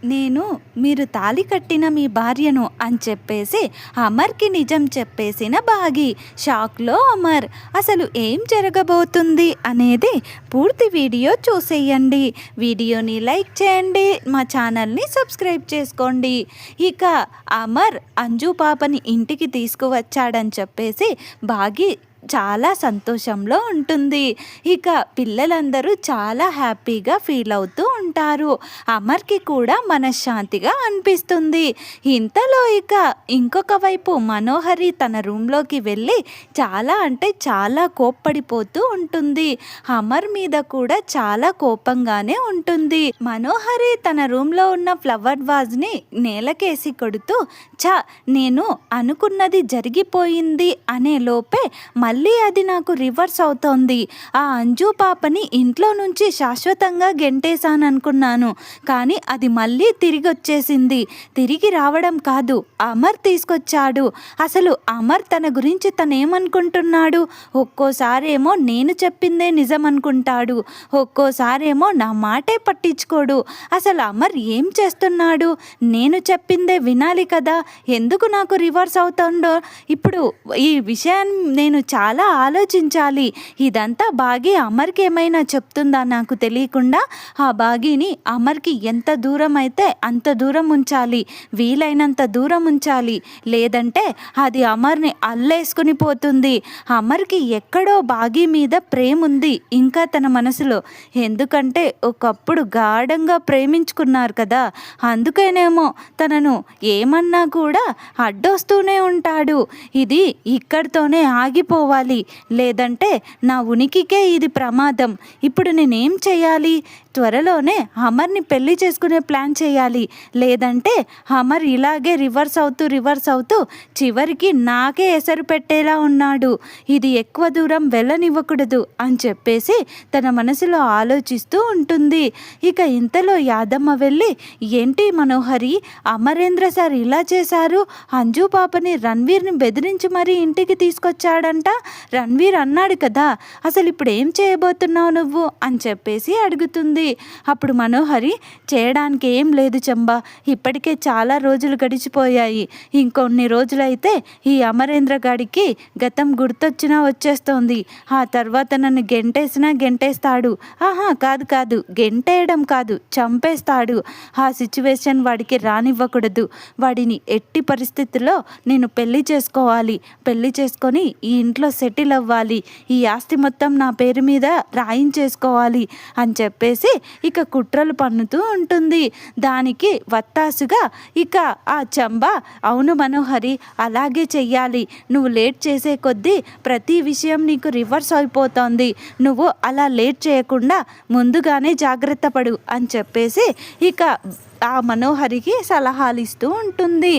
నేను మీరు తాళి కట్టిన మీ భార్యను అని చెప్పేసి అమర్కి నిజం చెప్పేసిన బాగి. షాక్లో అమర్. అసలు ఏం జరగబోతుంది అనేది పూర్తి వీడియో చూసేయండి. వీడియోని లైక్ చేయండి, మా ఛానల్ని సబ్స్క్రైబ్ చేసుకోండి. ఇక అమర్ అంజు పాపని ఇంటికి తీసుకువచ్చాడని చెప్పేసి బాగి చాలా సంతోషంలో ఉంటుంది. ఇక పిల్లలందరూ చాలా హ్యాపీగా ఫీల్ అవుతూ ఉంటారు. అమర్కి కూడా మనశ్శాంతిగా అనిపిస్తుంది. ఇంతలో ఇక ఇంకొక వైపు మనోహరి తన రూమ్లోకి వెళ్ళి చాలా అంటే చాలా కోప్పడిపోతూ ఉంటుంది. అమర్ మీద కూడా చాలా కోపంగానే ఉంటుంది. మనోహరి తన రూమ్లో ఉన్న ఫ్లవర్ వాజ్ని నేలకేసి కొడుతూ నేను అనుకున్నది జరిగిపోయింది అనే లోపే మళ్ళీ అది నాకు రివర్స్ అవుతోంది. ఆ అంజు పాపని ఇంట్లో నుంచి శాశ్వతంగా గెంటేశాను అనుకున్నాను, కానీ అది మళ్ళీ తిరిగి వచ్చేసింది. తిరిగి రావడం కాదు, అమర్ తీసుకొచ్చాడు. అసలు అమర్ తన గురించి తనేమనుకుంటున్నాడు? ఒక్కోసారేమో నేను చెప్పిందే నిజం అనుకుంటాడు, ఒక్కోసారేమో నా మాటే పట్టించుకోడు. అసలు అమర్ ఏం చేస్తున్నాడు? నేను చెప్పిందే వినాలి కదా, ఎందుకు నాకు రివర్స్ అవుతుందో? ఇప్పుడు ఈ విషయాన్ని నేను చాలా ఆలోచించాలి. ఇదంతా బాగి అమర్కి ఏమైనా చెప్తుందా నాకు తెలియకుండా? ఆ బాగిని అమర్కి ఎంత దూరం అయితే అంత దూరం ఉంచాలి, వీలైనంత దూరం ఉంచాలి. లేదంటే అది అమర్ని అల్లేసుకుని పోతుంది. అమర్కి ఎక్కడో బాగి మీద ప్రేమ ఉంది ఇంకా తన మనసులో. ఎందుకంటే ఒకప్పుడు గాఢంగా ప్రేమించుకున్నారు కదా, అందుకేనేమో తనను ఏమన్నా కూడా అడ్డొస్తూనే ఉంటాడు. ఇది ఇక్కడితోనే ఆగిపోవాలి, లేదంటే నా ఉనికికే ఇది ప్రమాదం. ఇప్పుడు నేనేం చేయాలి? త్వరలోనే అమర్ని పెళ్లి చేసుకునే ప్లాన్ చేయాలి, లేదంటే అమర్ ఇలాగే రివర్స్ అవుతూ చివరికి నాకే ఎసరు పెట్టేలా ఉన్నాడు. ఇది ఎక్కువ దూరం వెళ్ళనివ్వకూడదు అని చెప్పేసి తన మనసులో ఆలోచిస్తూ ఉంటుంది. ఇక ఇంతలో యాదమ్మ వెళ్ళి, ఏంటి మనోహరి, అమరేంద్ర సార్ ఇలా చేశారు, అంజు పాపని రణ్వీర్ని బెదిరించి మరీ ఇంటికి తీసుకొచ్చాడంట, రణ్వీర్ అన్నాడు కదా, అసలు ఇప్పుడు ఏం చేయబోతున్నావు నువ్వు అని చెప్పేసి అడుగుతుంది. అప్పుడు మనోహరి, చేయడానికి ఏం లేదు చంబా, ఇప్పటికే చాలా రోజులు గడిచిపోయాయి. ఇంకొన్ని రోజులైతే ఈ అమరేంద్ర గాడికి గతం గుర్తొచ్చినా వచ్చేస్తోంది. ఆ తర్వాత నన్ను గెంటేస్తాడు. కాదు, గెంటేయడం కాదు, చంపేస్తాడు. ఆ సిచ్యువేషన్ వాడికి రానివ్వకూడదు. వాడిని ఎట్టి పరిస్థితుల్లో నేను పెళ్లి చేసుకోవాలి, పెళ్లి చేసుకొని ఈ ఇంట్లో సెటిల్ అవ్వాలి, ఈ ఆస్తి మొత్తం నా పేరు మీద రాయించేసుకోవాలి అని చెప్పేసి ఇక కుట్రలు పన్నుతూ ఉంటుంది. దానికి వత్తాసుగా ఇక ఆ చంబా, అవును మనోహరి, అలాగే చెయ్యాలి. నువ్వు లేట్ చేసే కొద్దీ ప్రతి విషయం నీకు రివర్స్ అయిపోతుంది. నువ్వు అలా లేట్ చేయకుండా ముందుగానే జాగ్రత్త పడు అని చెప్పేసి ఇక ఆ మనోహరికి సలహాలు ఇస్తూ ఉంటుంది.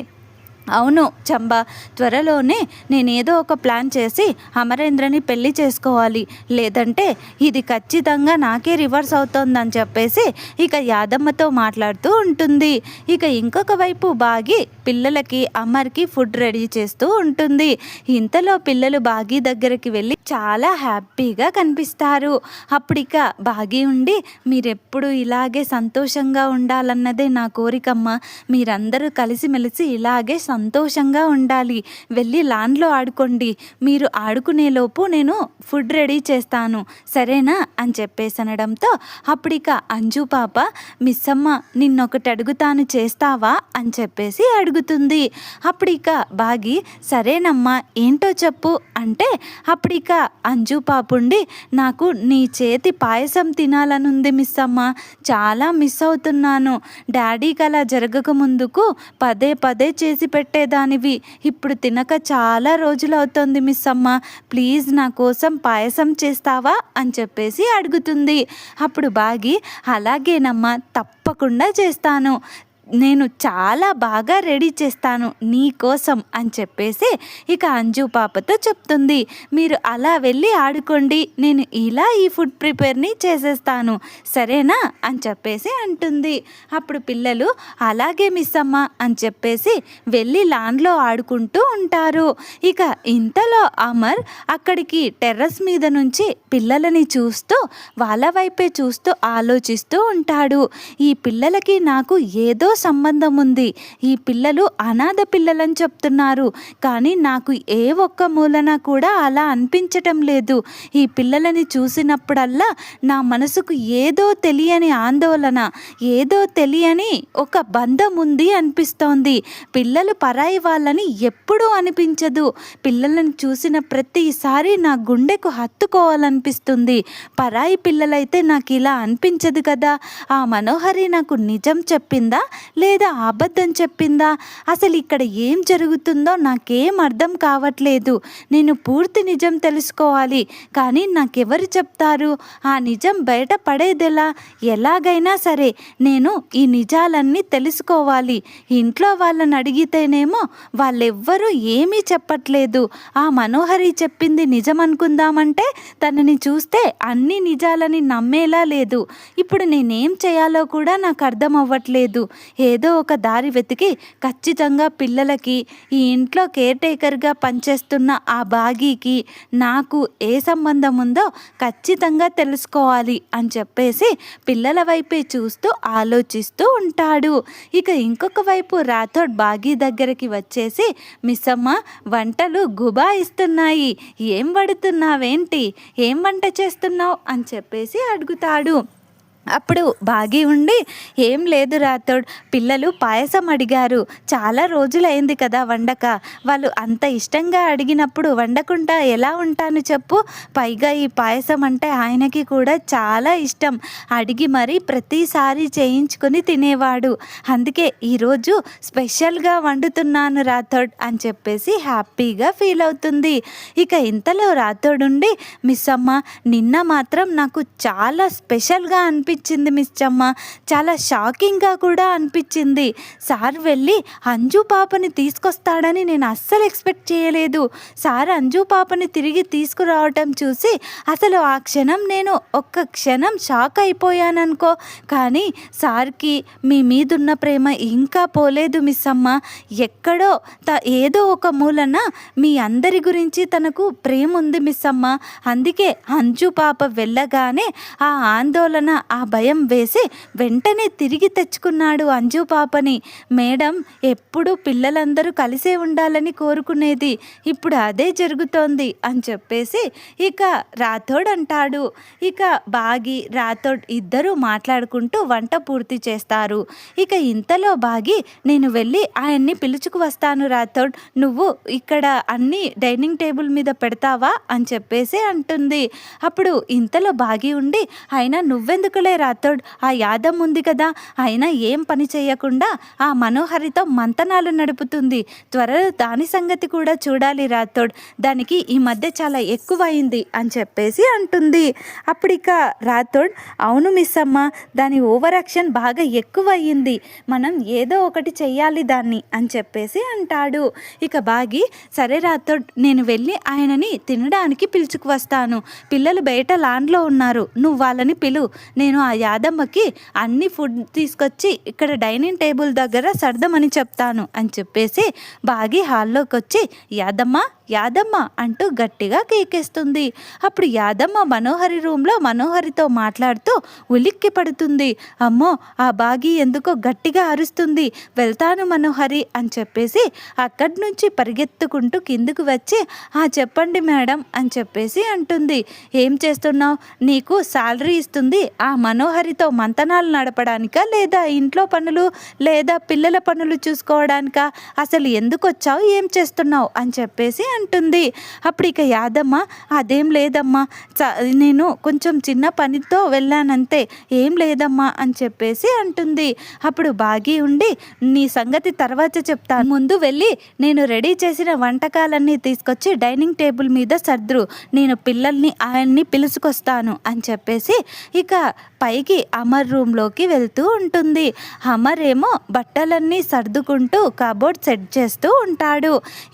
అవును చంబా, త్వరలోనే నేనేదో ఒక ప్లాన్ చేసి అమరేంద్రని పెళ్లి చేసుకోవాలి, లేదంటే ఇది ఖచ్చితంగా నాకే రివర్స్ అవుతోందని చెప్పేసి ఇక యాదమ్మతో మాట్లాడుతూ ఉంటుంది. ఇక ఇంకొక వైపు బాగి పిల్లలకి అమర్కి ఫుడ్ రెడీ చేస్తూ ఉంటుంది. ఇంతలో పిల్లలు బాగి దగ్గరికి వెళ్ళి చాలా హ్యాపీగా కనిపిస్తారు. అప్పుడు ఇక బాగి ఉండి, మీరెప్పుడు ఇలాగే సంతోషంగా ఉండాలన్నదే నా కోరికమ్మ, మీరందరూ కలిసిమెలిసి ఇలాగే సంతోషంగా ఉండాలి, వెళ్ళి లాన్లో ఆడుకోండి, మీరు ఆడుకునేలోపు నేను ఫుడ్ రెడీ చేస్తాను, సరేనా అని చెప్పేసి అనడంతో అప్పుడిక అంజు పాప, మిస్ అమ్మ నిన్నొకటి అడుగుతాను, చేస్తావా అని చెప్పేసి అడుగుతుంది. అప్పుడిక బాగి, సరేనమ్మా ఏంటో చెప్పు అంటే అప్పుడిక అంజు పాపుండి, నాకు నీ చేతి పాయసం తినాలనుంది మిస్ అమ్మ, చాలా మిస్ అవుతున్నాను. డాడీకి అలా జరగక ముందుకు పదే పదే చేసి పెట్టేదానివి, ఇప్పుడు తినక చాలా రోజులు అవుతుంది మిస్ అమ్మ, ప్లీజ్ నా కోసం పాయసం చేస్తావా అని చెప్పేసి అడుగుతుంది. అప్పుడు బాగి, అలాగేనమ్మా, తప్పకుండా చేస్తాను, నేను చాలా బాగా రెడీ చేస్తాను నీ కోసం అని చెప్పేసి ఇక అంజు పాపతో చెప్తుంది. మీరు అలా వెళ్ళి ఆడుకోండి, నేను ఇలా ఈ ఫుడ్ ప్రిపేర్ని చేసేస్తాను సరేనా అని చెప్పేసి అంటుంది. అప్పుడు పిల్లలు అలాగే మిస్ అమ్మ అని చెప్పేసి వెళ్ళి లాన్లో ఆడుకుంటూ ఉంటారు. ఇక ఇంతలో అమర్ అక్కడికి టెర్రస్ మీద నుంచి పిల్లలని చూస్తూ వాళ్ళ వైపే చూస్తూ ఆలోచిస్తూ ఉంటాడు. ఈ పిల్లలకి నాకు ఏదో సంబంధం ఉంది, ఈ పిల్లలు అనాథ పిల్లలని చెప్తున్నారు, కానీ నాకు ఏ ఒక్క మూలన కూడా అలా అనిపించటం లేదు. ఈ పిల్లలని చూసినప్పుడల్లా నా మనసుకు ఏదో తెలియని ఆందోళన, ఏదో తెలియని ఒక బంధం ఉంది అనిపిస్తోంది. పిల్లలు పరాయి వాళ్ళని ఎప్పుడూ అనిపించదు, పిల్లలను చూసిన ప్రతిసారి నా గుండెకు హత్తుకోవాలనిపిస్తుంది. పరాయి పిల్లలైతే నాకు ఇలా అనిపించదు కదా. ఆ మనోహరి నాకు నిజం చెప్పిందా లేదా అబద్ధం చెప్పిందా? అసలు ఇక్కడ ఏం జరుగుతుందో నాకేం అర్థం కావట్లేదు. నేను పూర్తి నిజం తెలుసుకోవాలి, కానీ నాకెవరు చెప్తారు? ఆ నిజం బయట పడేదెలా? ఎలాగైనా సరే నేను ఈ నిజాలన్నీ తెలుసుకోవాలి. ఇంట్లో వాళ్ళని అడిగితేనేమో వాళ్ళెవ్వరూ ఏమీ చెప్పట్లేదు. ఆ మనోహరి చెప్పింది నిజం అనుకుందామంటే తనని చూస్తే అన్ని నిజాలని నమ్మేలా లేదు. ఇప్పుడు నేనేం చేయాలో కూడా నాకు అర్థం అవ్వట్లేదు. ఏదో ఒక దారి వెతికి ఖచ్చితంగా పిల్లలకి, ఈ ఇంట్లో కేర్ టేకర్గా పనిచేస్తున్న ఆ బాగీకి నాకు ఏ సంబంధం ఉందో ఖచ్చితంగా తెలుసుకోవాలి అని చెప్పేసి పిల్లల వైపే చూస్తూ ఆలోచిస్తూ ఉంటాడు. ఇక ఇంకొక వైపు రాథోడ్ బాగీ దగ్గరికి వచ్చేసి, మిస్ అమ్మ వంటలు గుబాయిస్తున్నాయి, ఏం వండుతున్నావేంటి, ఏం వంట చేస్తున్నావు అని చెప్పేసి అడుగుతాడు. అప్పుడు బాగీ ఉండి, ఏం లేదు రాథోడ్, పిల్లలు పాయసం అడిగారు, చాలా రోజులైంది కదా వండక, వాళ్ళు అంత ఇష్టంగా అడిగినప్పుడు వండకుండా ఎలా ఉంటాను చెప్పు. పైగా ఈ పాయసం అంటే ఆయనకి కూడా చాలా ఇష్టం, అడిగి మరీ ప్రతిసారి చేయించుకొని తినేవాడు, అందుకే ఈరోజు స్పెషల్గా వండుతున్నాను రాథోడ్ అని చెప్పేసి హ్యాపీగా ఫీల్ అవుతుంది. ఇక ఇంతలో రాథోడ్ ఉండి, మిస్ అమ్మ నిన్న మాత్రం నాకు చాలా స్పెషల్గా అనిపించింది మిస్ అమ్మ, చాలా షాకింగ్గా కూడా అనిపించింది. సార్ వెళ్ళి అంజు పాపని తీసుకొస్తాడని నేను అస్సలు ఎక్స్పెక్ట్ చేయలేదు. సార్ అంజు పాపని తిరిగి తీసుకురావటం చూసి అసలు ఆ క్షణం నేను ఒక్క క్షణం షాక్ అయిపోయాననుకో. కానీ సార్కి మీ మీదున్న ప్రేమ ఇంకా పోలేదు మిస్ అమ్మ. ఎక్కడో ఏదో ఒక మూలన మీ అందరి గురించి తనకు ప్రేమ ఉంది మిస్ అమ్మ. అందుకే అంజు పాప వెళ్ళగానే ఆ ఆందోళన, ఆ భయం వేసి వెంటనే తిరిగి తెచ్చుకున్నాడు అంజు పాపని. మేడం ఎప్పుడు పిల్లలందరూ కలిసే ఉండాలని కోరుకునేది, ఇప్పుడు అదే జరుగుతోంది అని చెప్పేసి ఇక రాథోడ్ అంటాడు. ఇక బాగి రాథోడ్ ఇద్దరూ మాట్లాడుకుంటూ వంట పూర్తి చేస్తారు. ఇక ఇంతలో బాగి, నేను వెళ్ళి ఆయన్ని పిలుచుకు వస్తాను రాథోడ్, నువ్వు ఇక్కడ అన్ని డైనింగ్ టేబుల్ మీద పెడతావా అని చెప్పేసి అంటుంది. అప్పుడు ఇంతలో బాగి ఉండి, అయినా నువ్వెందుకులే రాథోడ్, ఆ యాదం ఉంది కదా, అయినా ఏం పని చేయకుండా ఆ మనోహరితో మంతనాలు నడుపుతుంది, త్వరలో దాని సంగతి కూడా చూడాలి రాథోడ్, దానికి ఈ మధ్య చాలా ఎక్కువైంది అని చెప్పేసి అంటుంది. అప్పుడిక రాథోడ్, అవును మిస్ అమ్మ, దాని ఓవర్ యాక్షన్ బాగా ఎక్కువయ్యింది, మనం ఏదో ఒకటి చెయ్యాలి దాన్ని అని చెప్పేసి అంటాడు. ఇక బాగి, సరే రాథోడ్, నేను వెళ్ళి ఆయనని తినడానికి పిలుచుకు వస్తాను, పిల్లలు బయట లాన్లో ఉన్నారు, నువ్వు వాళ్ళని పిలు, నేను ఆ యాదమ్మకి అన్ని ఫుడ్ తీసుకొచ్చి ఇక్కడ డైనింగ్ టేబుల్ దగ్గర సర్దమని చెప్తాను అని చెప్పేసి బాగి హాల్లోకి వచ్చి, యాదమ్మ యాదమ్మ అంటూ గట్టిగా కేకేస్తుంది. అప్పుడు యాదమ్మ మనోహరి రూమ్లో మనోహరితో మాట్లాడుతూ ఉలిక్కి పడుతుంది. అమ్మో, ఆ బాగి ఎందుకో గట్టిగా అరుస్తుంది, వెళ్తాను మనోహరి అని చెప్పేసి అక్కడి నుంచి పరిగెత్తుకుంటూ కిందకు వచ్చి, చెప్పండి మేడం అని చెప్పేసి అంటుంది. ఏం చేస్తున్నావు, నీకు శాలరీ ఇస్తుంది ఆ మనోహరితో మంతనాలు నడపడానికా, లేదా ఇంట్లో పనులు లేదా పిల్లల పనులు చూసుకోవడానికా, అసలు ఎందుకు వచ్చావు, ఏం చేస్తున్నావు అని చెప్పేసి అంటుంది. అప్పుడు ఇక యాదమ్మ, అదేం లేదమ్మా, నేను కొంచెం చిన్న పనితో వెళ్ళానంతే, ఏం లేదమ్మా అని చెప్పేసి అంటుంది. అప్పుడు బాగి ఉండి, నీ సంగతి తర్వాత చెప్తాను, ముందు వెళ్ళి నేను రెడీ చేసిన వంటకాలన్నీ తీసుకొచ్చి డైనింగ్ టేబుల్ మీద సర్దురు, నేను పిల్లల్ని ఆయన్ని పిలుచుకొస్తాను అని చెప్పేసి ఇక పైకి అమర్ రూమ్లోకి వెళ్తూ ఉంటుంది. అమర్ ఏమో బట్టలన్నీ సర్దుకుంటూ కబోర్డ్ సెట్ చేస్తూ ఉంటాడు.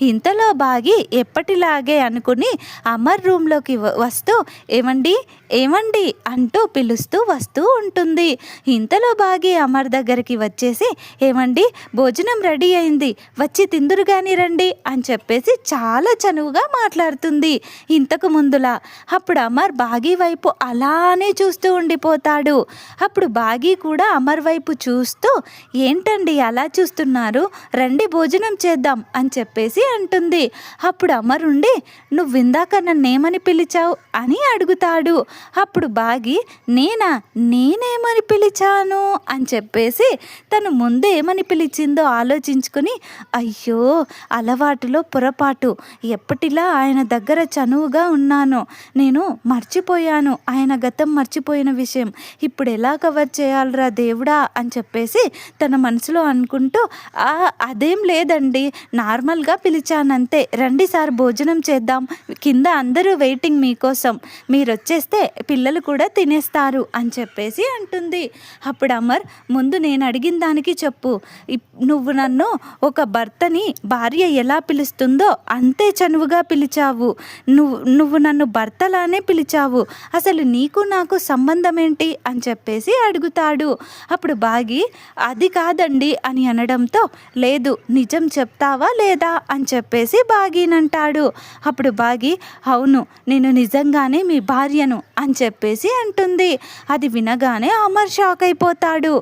ఇంతలో బాగి ఎప్పటిలాగే అనుకుని అమర్ రూమ్లోకి వస్తూ ఏమండి ఏమండి అంటూ పిలుస్తూ వస్తూ ఉంటుంది. ఇంతలో బాగి అమర్ దగ్గరికి వచ్చేసి ఏమండి భోజనం రెడీ అయింది, వచ్చి తిందురుగాని రండి అని చెప్పేసి చాలా చనువుగా మాట్లాడుతుంది ఇంతకు ముందులా. అప్పుడు అమర్ బాగి వైపు అలానే చూస్తూ ఉండిపోతాడు. అప్పుడు బాగి కూడా అమర్ వైపు చూస్తూ ఏంటండి అలా చూస్తున్నారు, రండి భోజనం చేద్దాం అని చెప్పేసి అంటుంది. అప్పుడు అమర్ ఉండి నువ్వు ఇందాక నన్నేమని పిలిచావు అని అడుగుతాడు. అప్పుడు బాగి నేనేమని పిలిచాను అని చెప్పేసి తను ముందు ఏమని పిలిచిందో ఆలోచించుకుని అయ్యో అలవాటులో పొరపాటు, ఎప్పటిలా ఆయన దగ్గర చనువుగా ఉన్నాను, నేను మర్చిపోయాను, ఆయన గతం మర్చిపోయిన విషయం ఇప్పుడు ఎలా కవర్ చేయాలరా దేవుడా అని చెప్పేసి తన మనసులో అనుకుంటూ అదేం లేదండి నార్మల్గా పిలిచానంతే, రండి సార్ భోజనం చేద్దాం, కింద అందరూ వెయిటింగ్ మీకోసం, మీరు వచ్చేస్తే పిల్లలు కూడా తినేస్తారు అని చెప్పేసి అంటుంది. అప్పుడు అమర్ ముందు నేను అడిగిన దానికి చెప్పు, నువ్వు నన్ను ఒక భర్తని భార్య ఎలా పిలుస్తుందో అంతే చనువుగా పిలిచావు, నువ్వు నన్ను భర్తలానే పిలిచావు, అసలు నీకు నాకు సంబంధం ఏంటి అని చెప్పేసి అడుగుతాడు. అప్పుడు బాగి అది కాదండి అని అనడంతో లేదు నిజం చెప్తావా లేదా అని చెప్పేసి బాగినంటాడు. అప్పుడు బాగి అవును నేను నిజంగానే మీ భార్యను అని చెప్పేసి అంటుంది. అది వినగానే అమర్ షాక్ అయిపోతాడు.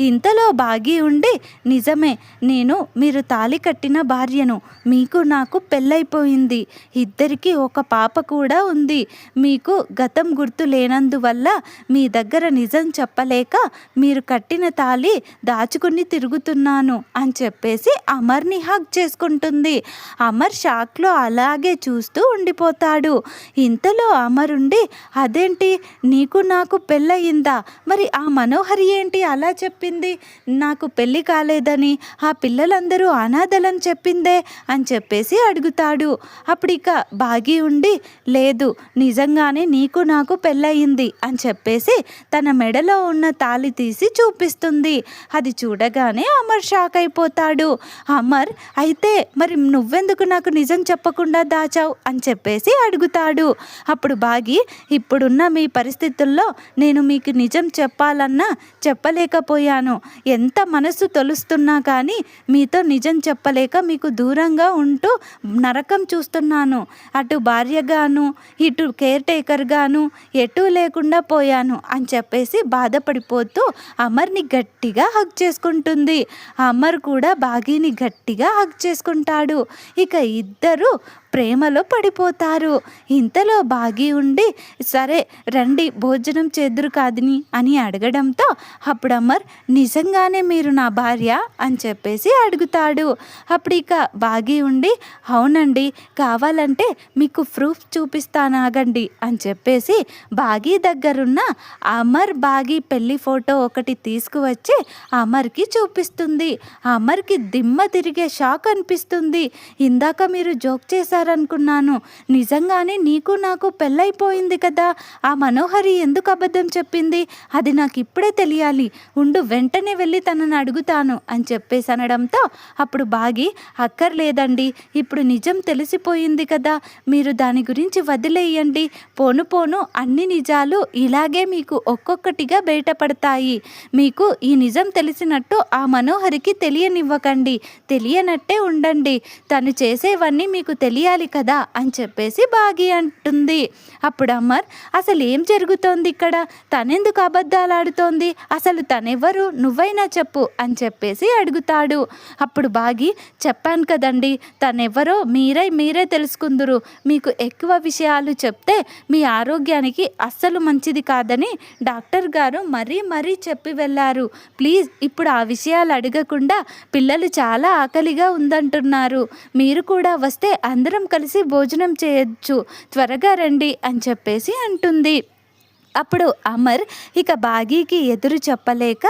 ఇంతలో బాగి ఉండి నిజమే మీరు తాళి కట్టిన భార్యను, మీకు నాకు పెళ్ళైపోయింది, ఇద్దరికి ఒక పాప కూడా ఉంది, మీకు గతం గుర్తు లేనందువల్ల మీ దగ్గర నిజం చెప్పలేక మీరు కట్టిన తాళి దాచుకుని తిరుగుతున్నాను అని చెప్పేసి అమర్ని హగ్ చేసుకుంటుంది. అమర్ షాక్లో అలాగే చూస్తూ ఉండిపోతాడు. ఇంతలో అమర్ ఉండి అదేంటి నీకు నాకు పెళ్ళయిందా, మరి ఆ మనోహరి ఏంటి అలా చెప్పింది, నాకు పెళ్ళి కాలేదని, ఆ పిల్లలందరూ అనాథలని చెప్పిందే అని చెప్పేసి అడుగుతాడు. అప్పుడు ఇక బాగి ఉండి లేదు నిజంగానే నీకు నాకు పెళ్ళయింది అని చెప్పేసి తన మెడలో ఉన్న తాళి తీసి చూపిస్తుంది. అది చూడగానే అమర్ షాక్ అయిపోతాడు. అమర్ అయితే మరి నువ్వెందుకు నాకు నిజం చెప్పకుండా దాచావు అని చెప్పేసి అడుగుతాడు. అప్పుడు బాగి ఇప్పుడున్న మీ పరిస్థితుల్లో నేను మీకు నిజం చెప్పాలన్నా చెప్పలేకపోయాను, ఎంత మనసు తొలుస్తున్నా కానీ మీతో నిజం చెప్పలేక మీకు దూరంగా ఉంటూ నరకం చూస్తున్నాను, అటు భార్యగాను ఇటు కేర్ టేకర్గాను ఎటూ లేకుండా పోయాను అని చెప్పేసి బాధపడిపోతూ అమర్ని గట్టిగా హగ్ చేసుకుంటుంది. అమర్ కూడా బాగీని గట్టిగా హగ్ చేసుకుంటాడు. ఇక ఇద్దరు ప్రేమలో పడిపోతారు. ఇంతలో బాగి ఉండి సరే రండి భోజనం చేదురు కాదని అని అడగడంతో అప్పుడు అమర్ నిజంగానే మీరు నా భార్య అని చెప్పేసి అడుగుతాడు. అప్పుడు ఇక బాగి ఉండి అవునండి కావాలంటే మీకు ప్రూఫ్ చూపిస్తాను ఆగండి అని చెప్పేసి బాగి దగ్గరున్న అమర్ బాగి పెళ్లి ఫోటో ఒకటి తీసుకువచ్చి అమర్కి చూపిస్తుంది. అమర్కి దిమ్మ తిరిగే షాక్ అనిపిస్తుంది. ఇందాక మీరు జోక్ చేశారనుకున్నాను, నిజంగానే నీకు నాకు పెళ్ళైపోయింది కదా, ఆ మనోహరి ఎందుకు అబద్ధం చెప్పింది అది నాకు ఇప్పుడే తెలియాలి, ఉండు వెంటనే వెళ్ళి తనని అడుగుతాను అని చెప్పేసి అనడంతో అప్పుడు బాగి అక్కర్లేదండి ఇప్పుడు నిజం తెలిసిపోయింది కదా, మీరు దాని గురించి వదిలేయండి, పోను పోను అన్ని నిజాలు ఇలాగే మీకు ఒక్కొక్కటిగా బయటపడతాయి, మీకు ఈ నిజం తెలిసినట్టు ఆ మనోహరికి తెలియనివ్వకండి, తెలియనట్టే ఉండండి, తను చేసేవన్నీ మీకు తెలియాలి కదా అని చెప్పేసి బాగి అంటుంది. అప్పుడు అమర్ అసలు ఏం జరుగుతోంది ఇక్కడ, తనెందుకు అబద్ధాలు ఆడుతోంది, అసలు తనెవరు నువ్వైనా చెప్పు అని చెప్పేసి అడుగుతాడు. అప్పుడు బాగి చెప్పాను కదండి తనెవరో మీరే తెలుసుకుందురు, మీకు ఎక్కువ విషయాలు చెప్తే మీ ఆరోగ్యానికి అస్సలు మంచిది కాదని డాక్టర్ గారు మరీ చెప్పి వెళ్ళారు, ప్లీజ్ ఇప్పుడు ఆ విషయాలు అడగకుండా, పిల్లలు చాలా ఆకలిగా ఉందంటున్నారు, మీరు కూడా వస్తే అందరం కలిసి భోజనం చేయొచ్చు, త్వరగా రండి అని చెప్పేసి అంటుంది. అప్పుడు అమర్ ఇక బాగీకి ఎదురు చెప్పలేక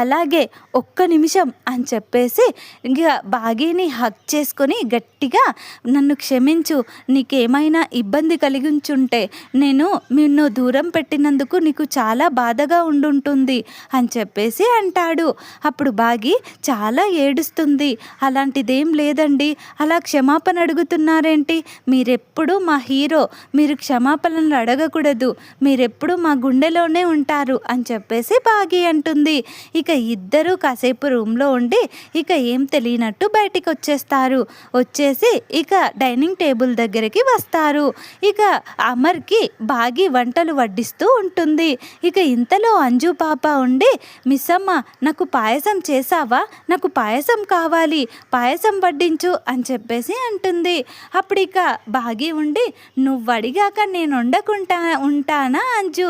అలాగే ఒక్క నిమిషం అని చెప్పేసి ఇక బాగీని హగ్ చేసుకొని గట్టిగా నన్ను క్షమించు, నీకేమైనా ఇబ్బంది కలిగించుంటే నేను నిన్ను దూరం పెట్టినందుకు నీకు చాలా బాధగా ఉండుంటుంది అని చెప్పేసి అంటాడు. అప్పుడు బాగి చాలా ఏడుస్తుంది. అలాంటిదేం లేదండి, అలా క్షమాపణ అడుగుతున్నారేంటి, మీరెప్పుడు మా హీరో, మీరు క్షమాపణలు అడగకూడదు, మీరెప్పుడు మా గుండెలోనే ఉంటారు అని చెప్పేసి బాగి అంటుంది. ఇక ఇద్దరూ కాసేపు రూమ్లో ఉండి ఇక ఏం తెలియనట్టు బయటికి వచ్చేస్తారు. వచ్చేసి ఇక డైనింగ్ టేబుల్ దగ్గరికి వస్తారు. ఇక అమర్కి బాగి వంటలు వడ్డిస్తూ ఉంటుంది. ఇక ఇంతలో అంజు పాప ఉండి, మిస్ అమ్మ నాకు పాయసం చేసావా, నాకు పాయసం కావాలి, పాయసం వడ్డించు అని చెప్పేసి అంటుంది. అప్పుడు ఇక బాగి ఉండి, నువ్వు అడిగాక నేను వండకుండా ఉంటానా అంజు,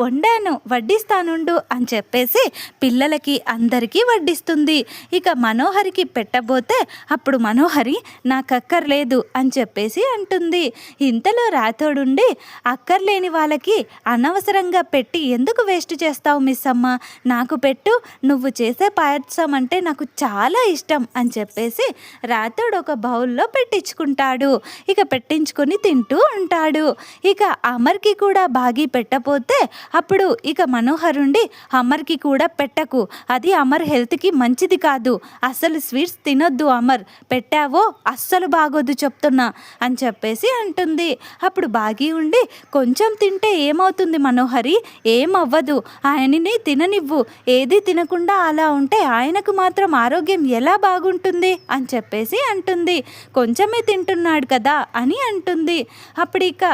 వండాను వడ్డిస్తానుండు అని చెప్పేసి పిల్లలకి అందరికీ వడ్డిస్తుంది. ఇక మనోహరికి పెట్టబోతే అప్పుడు మనోహరి నాకు అక్కర్లేదు అని చెప్పేసి అంటుంది. ఇంతలో రాథోడుండి, అక్కర్లేని వాళ్ళకి అనవసరంగా పెట్టి ఎందుకు వేస్ట్ చేస్తావు మిస్ అమ్మ, నాకు పెట్టు, నువ్వు చేసే పాయసం అంటే నాకు చాలా ఇష్టం అని చెప్పేసి రాథోడ్ ఒక బౌల్లో పెట్టించుకుంటాడు. ఇక పెట్టించుకొని తింటూ ఉంటాడు. ఇక అమర్కి కూడా బాగి పెట్టబోతే అప్పుడు ఇక మనోహరుండి, అమర్కి కూడా పెట్టకు, అది అమర్ హెల్త్కి మంచిది కాదు, అస్సలు స్వీట్స్ తినొద్దు అమర్, పెట్టావో అస్సలు బాగోదు చెప్తున్నా అని చెప్పేసి అంటుంది. అప్పుడు బాగి ఉండి, కొంచెం తింటే ఏమవుతుంది మనోహరి, ఏమవ్వదు, ఆయనని తిననివ్వు, ఏది తినకుండా అలా ఉంటే ఆయనకు మాత్రం ఆరోగ్యం ఎలా బాగుంటుంది అని చెప్పేసి అంటుంది. కొంచెమే తింటున్నాడు కదా అని అంటుంది. అప్పుడు ఇక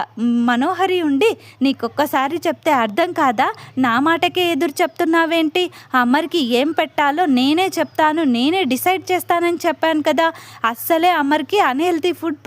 మనోహరి ఉండి, నీకొక్కసారి చెప్తే అర్థం కాదా, నా మాటకే ఎదురు చెప్తున్నావేంటి, అమర్కి ఏం పెట్టాలో నేనే చెప్తాను, నేనే డిసైడ్ చేస్తానని చెప్పాను కదా, అస్సలే అమర్కి అన్హెల్తీ ఫుడ్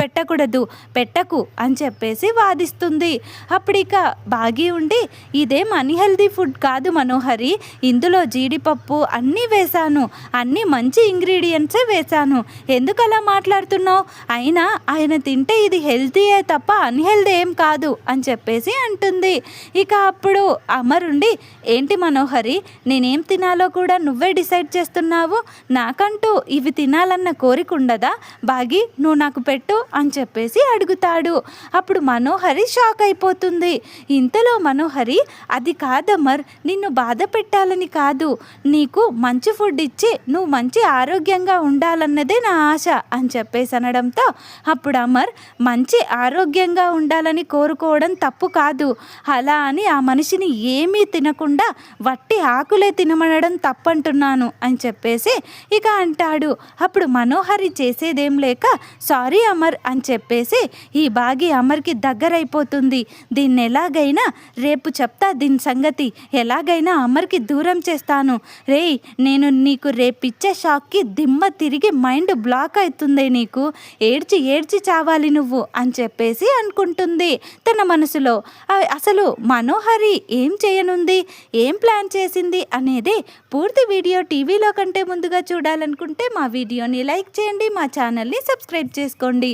పెట్టకు అని చెప్పేసి వాదిస్తుంది. అప్పుడు ఇక బాగి ఉండి, ఇదేం అన్హెల్తీ ఫుడ్ కాదు మనోహరి, ఇందులో జీడిపప్పు అన్నీ వేశాను, అన్నీ మంచి ఇంగ్రీడియంట్సే వేశాను, ఎందుకు అలా మాట్లాడుతున్నావు, అయినా ఆయన తింటే ఇది హెల్తీయే తప్ప అన్హెల్తీ ఏం కాదు అని చెప్పేసి అంటుంది. ఇక అప్పుడు అమర్ ఉండి, ఏంటి మనోహరి, నేనేం తినాలో కూడా నువ్వే డిసైడ్ చేస్తున్నావు, నాకంటూ ఇవి తినాలన్న కోరిక ఉండదా, బాగి నువ్వు నాకు పెట్టు అని చెప్పేసి అడుగుతాడు. అప్పుడు మనోహరి షాక్ అయిపోతుంది. ఇంతలో మనోహరి, అది కాదమర్, నిన్ను బాధ పెట్టాలని కాదు, నీకు మంచి ఫుడ్ ఇచ్చి నువ్వు మంచి ఆరోగ్యంగా ఉండాలన్నదే నా ఆశ అని చెప్పేసి అనడంతో అప్పుడు అమర్, మంచి ఆరోగ్యంగా ఉండాలని కోరుకోవడం తప్పు కాదు, అలా అని ఆ మనిషిని ఏమీ తినకుండా వట్టి ఆకులే తినమనడం తప్పంటున్నాను అని చెప్పేసి ఇక అంటాడు. అప్పుడు మనోహరి చేసేదేం లేక సారీ అమర్ అని చెప్పేసి ఈ బాగి అమర్కి దగ్గరైపోతుంది. దీన్ని ఎలాగైనా రేపు చెప్తా, దీని సంగతి ఎలాగైనా అమర్కి దూరం చేస్తాను, రేయ్ నేను నీకు రేపిచ్చే షాక్కి దిమ్మ తిరిగి మైండ్ బ్లాక్ అవుతుంది, నీకు ఏడ్చి ఏడ్చి చావాలి నువ్వు అని చెప్పేసి అనుకుంటుంది తన మనసులో. అసలు మనోహరి ఏం చేయనుంది, ఏం ప్లాన్ చేసింది అనేది పూర్తి వీడియో టీవీలో కంటే ముందుగా చూడాలనుకుంటే మా వీడియోని లైక్ చేయండి, మా ఛానల్ని సబ్స్క్రైబ్ చేసుకోండి.